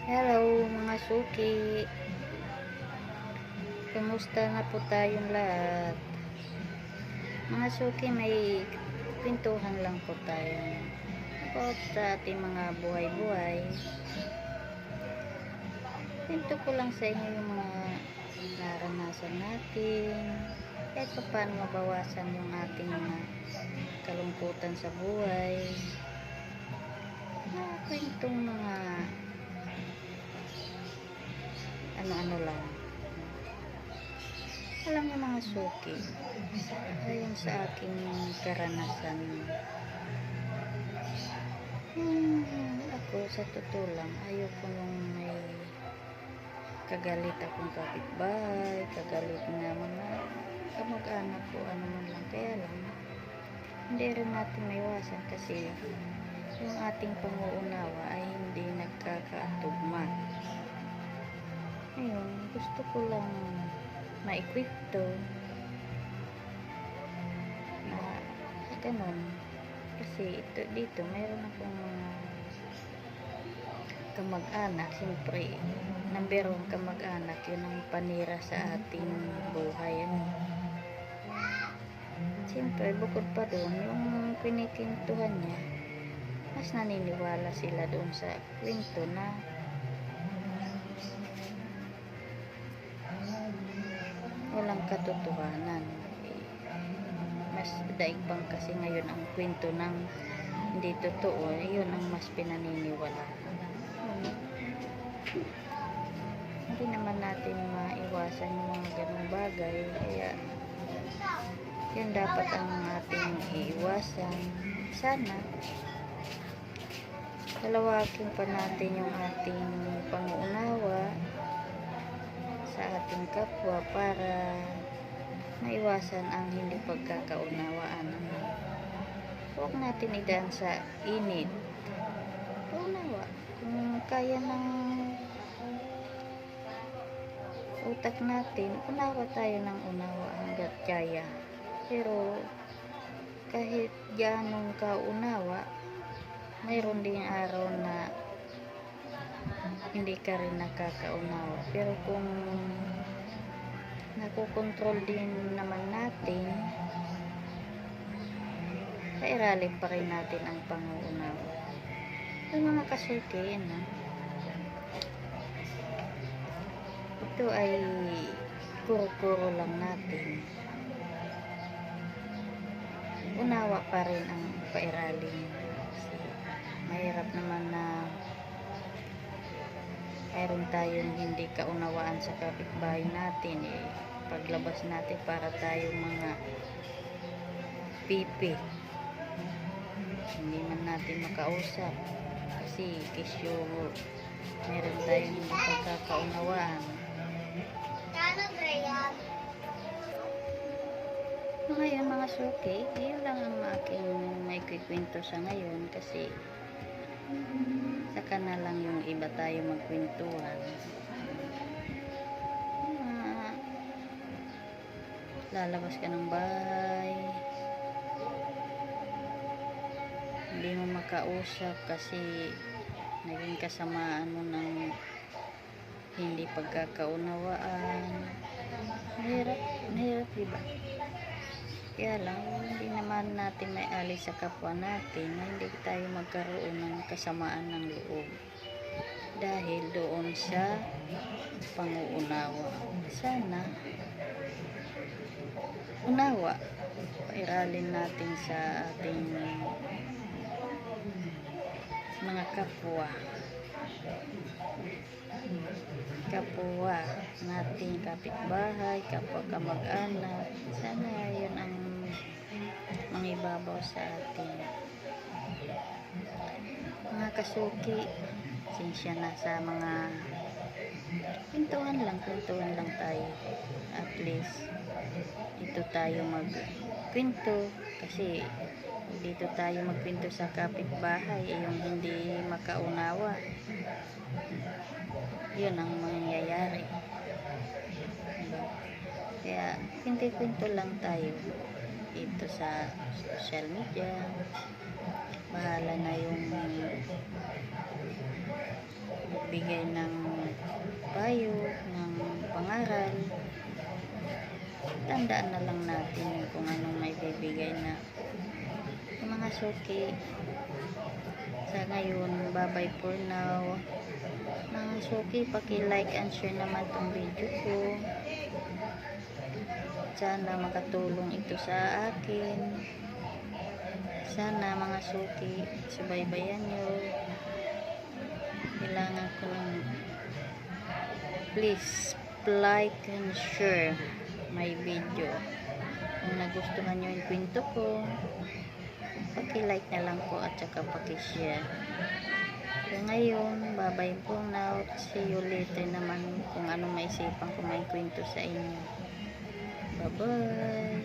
Hello mga suki, kumusta na po tayong lahat? Mga suki, may pintuhan lang po tayo about sa ating mga buhay-buhay. Pinto ko lang sa inyo yung mga naranasan natin, kahit pa paano mabawasan yung ating mga kalungkutan sa buhay. Mga kwentong mga ano-ano lang. Alam niyo mga suki, ayon sa aking karanasan, ako sa totoo lang, ayoko nung may kagalit akong kapitbahay, kagalit na mga kamag-anak ko, ano man lang. Kaya lang, hindi rin natin maiwasan kasi yung ating panguunawa ay hindi nagkakatugma. Ngayon, gusto ko lang ma-equipto na ganun. Kasi dito mayroon akong mga kamag-anak. Siyempre, number 1 kamag-anak, yun ang panira sa ating buhay. Siyempre, bukod pa doon, yung kinikintuhan niya, mas naniniwala sila doon sa kwento na walang katotohanan. Mas daig pang kasi ngayon ang kwento ng hindi totoo, yun ang mas pinaniniwala. Hindi naman natin maiwasan yung mga ganung bagay, kaya yun dapat ang ating iiwasan. Sana dalawagin pa natin yung ating pangunawa sa ating kapwa para maiwasan ang hindi pagkakaunawaan. Huwag natin idaan sa init. Unawa. Kung kaya ng utak natin, unawa tayo ng unawa hanggat kaya. Pero kahit ganong kaunawa, mayroon ding araw na hindi ka rin nakakaunawa. Pero kung nakokontrol din naman natin, pairalin pa rin natin ang panguunawa. Yung mga kasuki, ito ay kuro-kuro lang natin. Unawa pa rin ang pairalin. Kasi mahirap naman na mayroon tayong hindi kaunawaan sa kapitbahay natin. Paglabas natin para tayong mga pipi, hindi man natin makausap kasi kisyo meron tayong hindi pagkakaunawaan. Ngayon mga suki, yun lang ang aking may kikwento sa ngayon kasi saka na lang yung iba tayo magkwentuhan. Lalabas ka ng bahay, hindi mo makausap kasi naging kasamaan mo ng hindi pagkakaunawaan. Mahirap diba? Kaya lang, hindi naman natin may alis sa kapwa natin na hindi tayo magkaroon ng kasamaan ng loob dahil doon sa panguunawa. Sana unawa, pairalin natin sa ating mga kapwa nating kapitbahay, kapwa kamag-anak. Sana yun ang mangibabaw sa atin. Mga kasuki, sinsya na sa mga pintuhan lang tayo. At least dito tayo magkwento kasi dito tayo magkwento sa kapitbahay yung hindi makaunawa, yun ang mangyayari. Kaya kwento lang tayo dito sa social media. Bahala na yung magbigay ng payo, ng pangaral, tandaan na lang natin kung anong may bibigay na yung mga suki. Sa ngayon, bye-bye for now. Mga suki, paki-like and share naman tong video ko. Sana makatulong ito sa akin. Sana mga suki, subaybayan nyo. Kailangan ko ng please like and share my video. Kung nagustuhan nyo yung kwento ko, paki-like na lang po at saka paki-share. So ngayon, bye-bye po now. See you later naman kung anong maisipan ko may kwento sa inyo. Bye-bye.